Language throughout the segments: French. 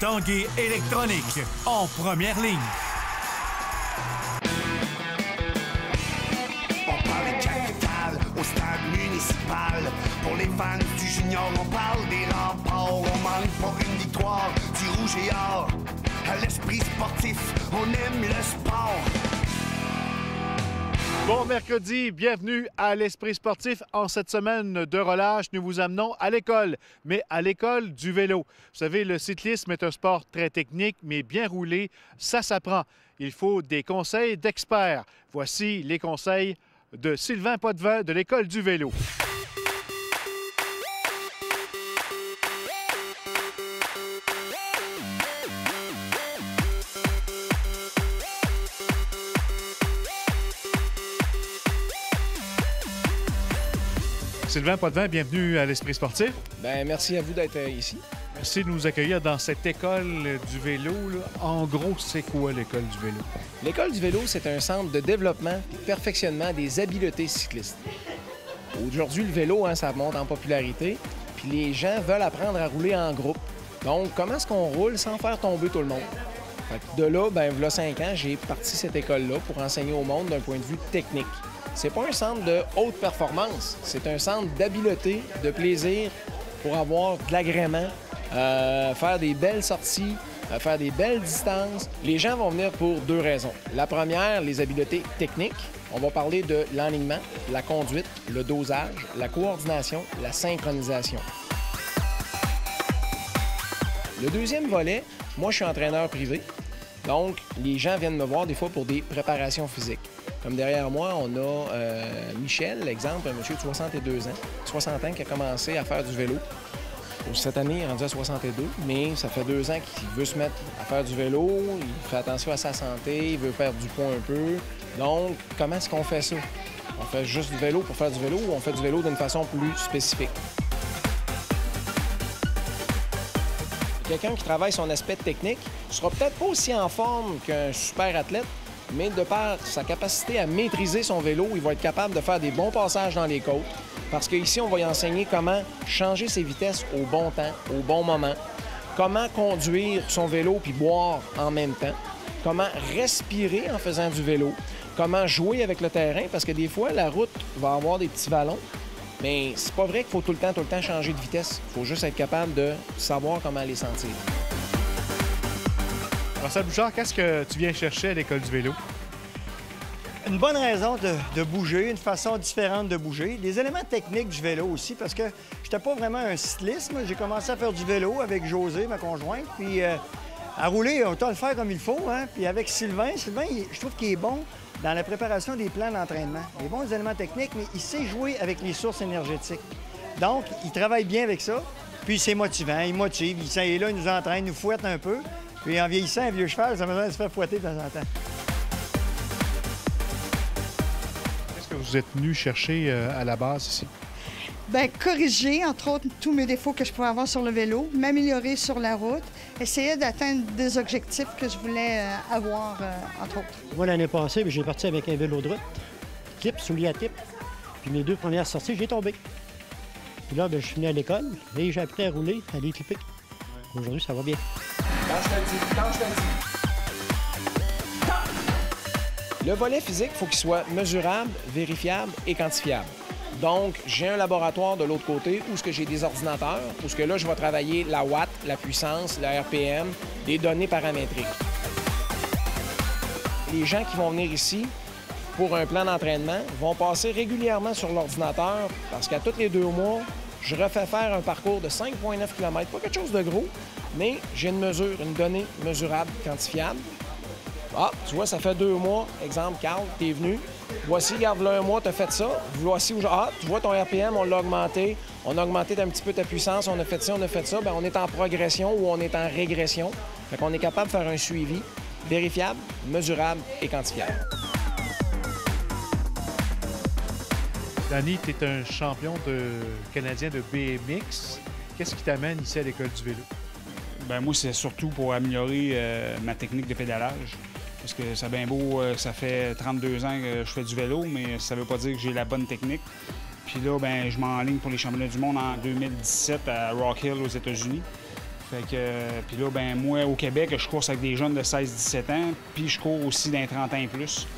Tanguay Électronique, en première ligne. On parle de capitale au stade municipal. Pour les fans du junior, on parle des remparts. On manque pas une victoire du rouge et or. À l'esprit sportif, on aime le sport. Bon mercredi, bienvenue à l'Esprit sportif. En cette semaine de relâche, nous vous amenons à l'école, mais à l'école du vélo. Vous savez, le cyclisme est un sport très technique, mais bien roulé, ça s'apprend. Il faut des conseils d'experts. Voici les conseils de Sylvain Potvin de l'école du vélo. Sylvain Potvin, bienvenue à l'Esprit sportif. Bien, merci à vous d'être ici. Merci de nous accueillir dans cette école du vélo. Là. En gros, c'est quoi l'école du vélo? L'école du vélo, c'est un centre de développement et de perfectionnement des habiletés cyclistes. Aujourd'hui, le vélo, ça monte en popularité, puis les gens veulent apprendre à rouler en groupe. Donc, comment est-ce qu'on roule sans faire tomber tout le monde? Fait que de là, il y a 5 ans, j'ai parti cette école-là pour enseigner au monde d'un point de vue technique. C'est pas un centre de haute performance, c'est un centre d'habileté, de plaisir pour avoir de l'agrément, faire des belles sorties, faire des belles distances. Les gens vont venir pour 2 raisons. La première, les habiletés techniques. On va parler de l'enlignement, la conduite, le dosage, la coordination, la synchronisation. Le deuxième volet, moi je suis entraîneur privé, donc les gens viennent me voir des fois pour des préparations physiques. Comme derrière moi, on a Michel, exemple, un monsieur de 62 ans, 60 ans qui a commencé à faire du vélo. Cette année, il est rendu à 62, mais ça fait 2 ans qu'il veut se mettre à faire du vélo, il fait attention à sa santé, il veut perdre du poids un peu. Donc, comment est-ce qu'on fait ça? On fait juste du vélo pour faire du vélo ou on fait du vélo d'une façon plus spécifique? Quelqu'un qui travaille son aspect technique ne sera peut-être pas aussi en forme qu'un super athlète, mais de par sa capacité à maîtriser son vélo, il va être capable de faire des bons passages dans les côtes. Parce qu'ici, on va y enseigner comment changer ses vitesses au bon temps, au bon moment, comment conduire son vélo puis boire en même temps, comment respirer en faisant du vélo, comment jouer avec le terrain, parce que des fois, la route va avoir des petits vallons, mais c'est pas vrai qu'il faut tout le temps changer de vitesse. Il faut juste être capable de savoir comment les sentir. Marcel Bouchard, qu'est-ce que tu viens chercher à l'école du vélo? Une bonne raison de bouger, une façon différente de bouger. Des éléments techniques du vélo aussi, parce que je n'étais pas vraiment un cycliste. J'ai commencé à faire du vélo avec José, ma conjointe, puis à rouler, autant le faire comme il faut. Hein? Puis avec Sylvain, je trouve qu'il est bon dans la préparation des plans d'entraînement. Il est bon des éléments techniques, mais il sait jouer avec les sources énergétiques. Donc, il travaille bien avec ça, puis c'est motivant, il motive, il est là, il nous entraîne, il nous fouette un peu. Puis en vieillissant, un vieux cheval, ça a besoin de se faire fouetter de temps en temps. Qu'est-ce que vous êtes venu chercher à la base ici? Bien, corriger, entre autres, tous mes défauts que je pouvais avoir sur le vélo, m'améliorer sur la route, essayer d'atteindre des objectifs que je voulais avoir, entre autres. Moi, l'année passée, j'ai parti avec un vélo de route, clip, soulier à tip. Puis mes 2 premières sorties, j'ai tombé. Puis là, je suis venu à l'école et j'ai appris à rouler, à les clipper. Aujourd'hui, ça va bien. Quand je te le dis. Le volet physique, il faut qu'il soit mesurable, vérifiable et quantifiable. Donc, j'ai un laboratoire de l'autre côté où j'ai des ordinateurs, où là, je vais travailler la watt, la puissance, la RPM, des données paramétriques. Les gens qui vont venir ici pour un plan d'entraînement vont passer régulièrement sur l'ordinateur parce qu'à tous les 2 mois, je refais faire un parcours de 5,9 km. Pas quelque chose de gros, mais j'ai une mesure, une donnée mesurable, quantifiable. Ah, tu vois, ça fait 2 mois. Exemple, Carl, t'es venu. Voici, regarde, là, 1 mois, t'as fait ça. Voici où... Ah, tu vois, ton RPM, on l'a augmenté. On a augmenté un petit peu ta puissance. On a fait ça, on a fait ça. Bien, on est en progression ou on est en régression. Fait qu'on est capable de faire un suivi vérifiable, mesurable et quantifiable. Danny, tu es un champion canadien de BMX. Qu'est-ce qui t'amène ici à l'école du vélo? Bien, moi, c'est surtout pour améliorer ma technique de pédalage. Parce que c'est bien beau, ça fait 32 ans que je fais du vélo, mais ça ne veut pas dire que j'ai la bonne technique. Puis là, ben, je m'enligne pour les championnats du monde en 2017 à Rock Hill aux États-Unis. Fait que, puis là, ben moi, au Québec, je cours avec des jeunes de 16-17 ans, puis je cours aussi d'un 30 ans et plus.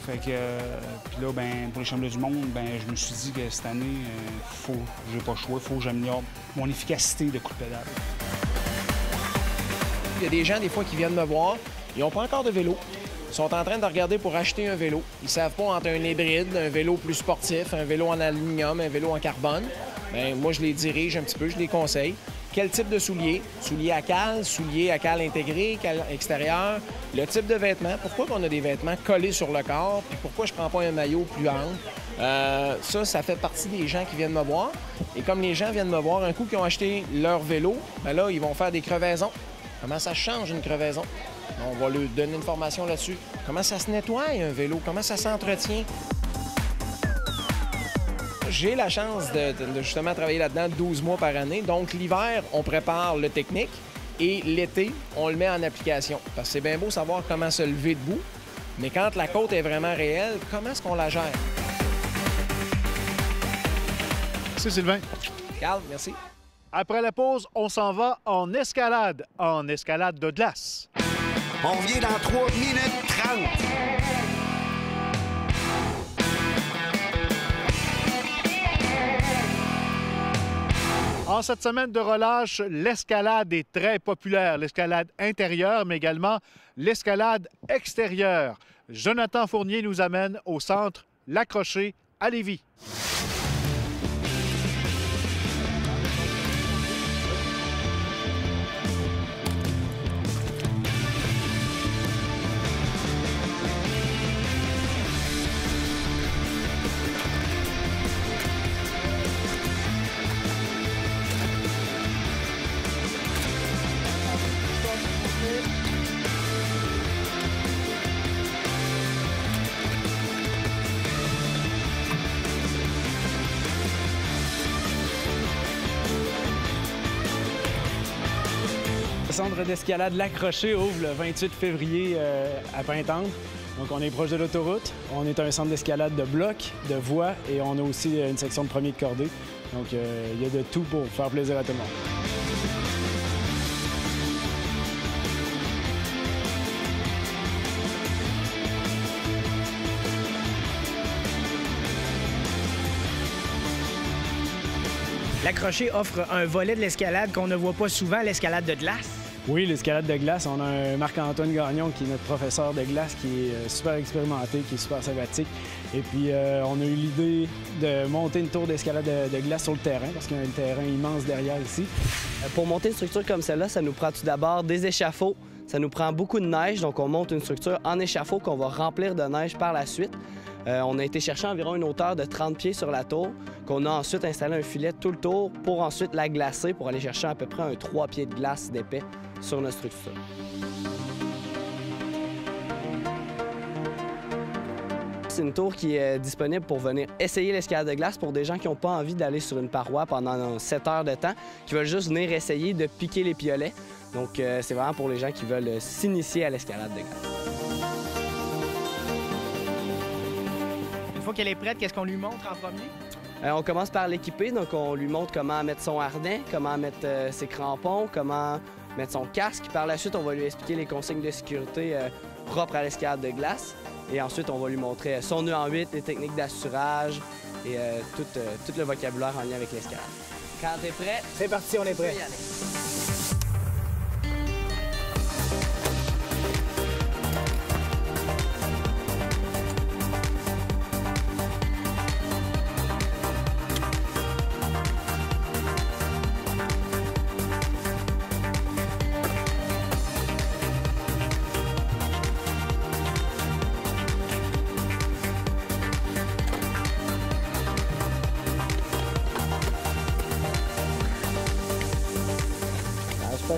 Fait que, puis là, ben pour les championnats du monde, ben je me suis dit que cette année, j'ai pas le choix, il faut que j'améliore mon efficacité de coup de pédale. Il y a des gens, des fois, qui viennent me voir, ils n'ont pas encore de vélo. Ils sont en train de regarder pour acheter un vélo. Ils ne savent pas entre un hybride, un vélo plus sportif, un vélo en aluminium, un vélo en carbone. Bien, moi, je les dirige un petit peu, je les conseille. Quel type de souliers? Souliers à cale intégré, cale extérieur. Le type de vêtements. Pourquoi on a des vêtements collés sur le corps? Puis pourquoi je prends pas un maillot plus ample? Ça fait partie des gens qui viennent me voir. Et comme les gens viennent me voir, un coup qu'ils ont acheté leur vélo, bien là, ils vont faire des crevaisons. Comment ça change une crevaison? On va leur donner une formation là-dessus. Comment ça se nettoie un vélo? Comment ça s'entretient? J'ai la chance de justement travailler là-dedans 12 mois par année. Donc, l'hiver, on prépare le technique et l'été, on le met en application. Parce que c'est bien beau savoir comment se lever debout, mais quand la côte est vraiment réelle, comment est-ce qu'on la gère? Merci, Sylvain. Carl, merci. Après la pause, on s'en va en escalade de glace. On revient dans 3 minutes 30. En cette semaine de relâche, l'escalade est très populaire. L'escalade intérieure, mais également l'escalade extérieure. Jonathan Fournier nous amène au centre L'Accroché à Lévis. Le centre d'escalade L'Accroché ouvre le 28 février à Pintendre. Donc, on est proche de l'autoroute. On est un centre d'escalade de blocs, de voies et on a aussi une section de premier de cordée. Donc, il y a de tout pour faire plaisir à tout le monde. L'Accroché offre un volet de l'escalade qu'on ne voit pas souvent, l'escalade de glace. Oui, l'escalade de glace. On a un Marc-Antoine Gagnon qui est notre professeur de glace, qui est super expérimenté, qui est super sympathique. Et puis, on a eu l'idée de monter une tour d'escalade de glace sur le terrain, parce qu'il y a un terrain immense derrière ici. Pour monter une structure comme celle-là, ça nous prend tout d'abord des échafauds. Ça nous prend beaucoup de neige, donc on monte une structure en échafaud qu'on va remplir de neige par la suite. On a été chercher environ une hauteur de 30 pieds sur la tour, qu'on a ensuite installé un filet tout le tour pour ensuite la glacer, pour aller chercher à peu près un 3 pieds de glace d'épais sur notre structure. C'est une tour qui est disponible pour venir essayer l'escalade de glace pour des gens qui n'ont pas envie d'aller sur une paroi pendant 7 heures de temps, qui veulent juste venir essayer de piquer les piolets. Donc, c'est vraiment pour les gens qui veulent s'initier à l'escalade de glace. Une fois qu'elle est prête, qu'est-ce qu'on lui montre en premier? On commence par l'équiper, donc on lui montre comment mettre son harnais, comment mettre ses crampons, comment mettre son casque. Par la suite, on va lui expliquer les consignes de sécurité propres à l'escalade de glace. Et ensuite, on va lui montrer son nœud en 8, les techniques d'assurage et tout le vocabulaire en lien avec l'escalade. Quand t'es prêt, c'est parti, on est prêt.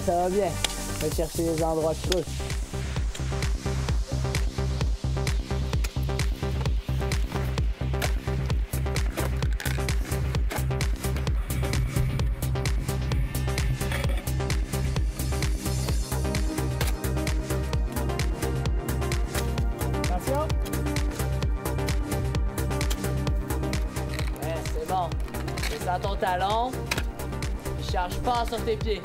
Ça va bien. On va chercher les endroits creux. Attention. Ouais, c'est bon. Descends ton talon. Charge pas sur tes pieds.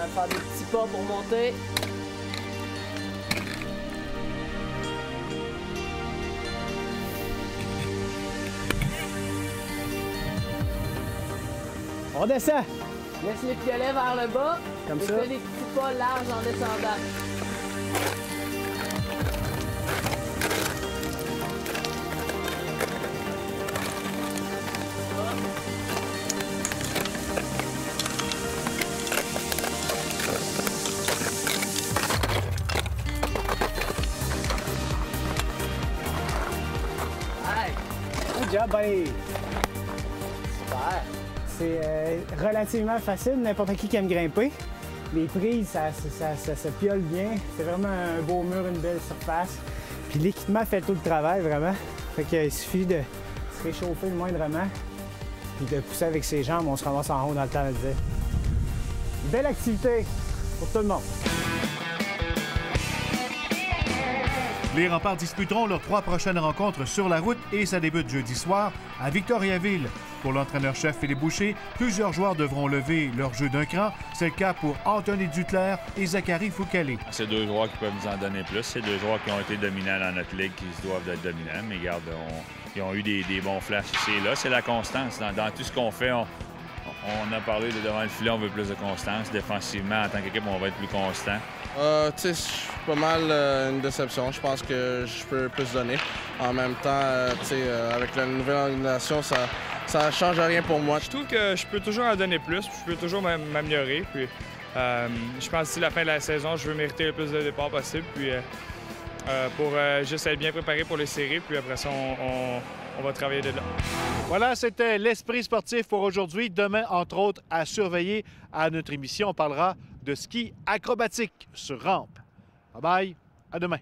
va faire des petits pas pour monter. On descend. Laisse les piolets vers le bas. Comme et ça. fais des petits pas larges en descendant. Hey. Good job, buddy. Super. C'est relativement facile, n'importe qui aime grimper. Les prises, ça se piole bien. C'est vraiment un beau mur, une belle surface. Puis l'équipement fait tout le travail, vraiment. Fait qu'il suffit de se réchauffer moindrement, puis de pousser avec ses jambes, on se ramasse en haut dans le temps de dire. Belle activité pour tout le monde. Les Remparts disputeront leurs 3 prochaines rencontres sur la route et ça débute jeudi soir à Victoriaville. Pour l'entraîneur-chef Philippe Boucher, plusieurs joueurs devront lever leur jeu d'un cran. C'est le cas pour Anthony Duclair et Zachary Foucalé. C'est 2 joueurs qui peuvent nous en donner plus. C'est 2 joueurs qui ont été dominants dans notre ligue, qui se doivent d'être dominants. Mais regarde, ils ont eu des bons flashs ici et là. C'est la constance. Dans tout ce qu'on fait, on a parlé de devant le filet, on veut plus de constance. Défensivement, en tant qu'équipe, on va être plus constant. Je suis pas mal une déception. Je pense que je peux plus donner. En même temps, avec la nouvelle organisation, ça change rien pour moi. Je trouve que je peux toujours en donner plus, puis je peux toujours m'améliorer. Puis, je pense que d'ici la fin de la saison, je veux mériter le plus de départs possible. Puis, pour juste être bien préparé pour les séries. Puis après ça, on va travailler de là. Voilà, c'était l'Esprit sportif pour aujourd'hui. Demain, entre autres, à surveiller à notre émission, on parlera de ski acrobatique sur rampe. Bye bye, à demain.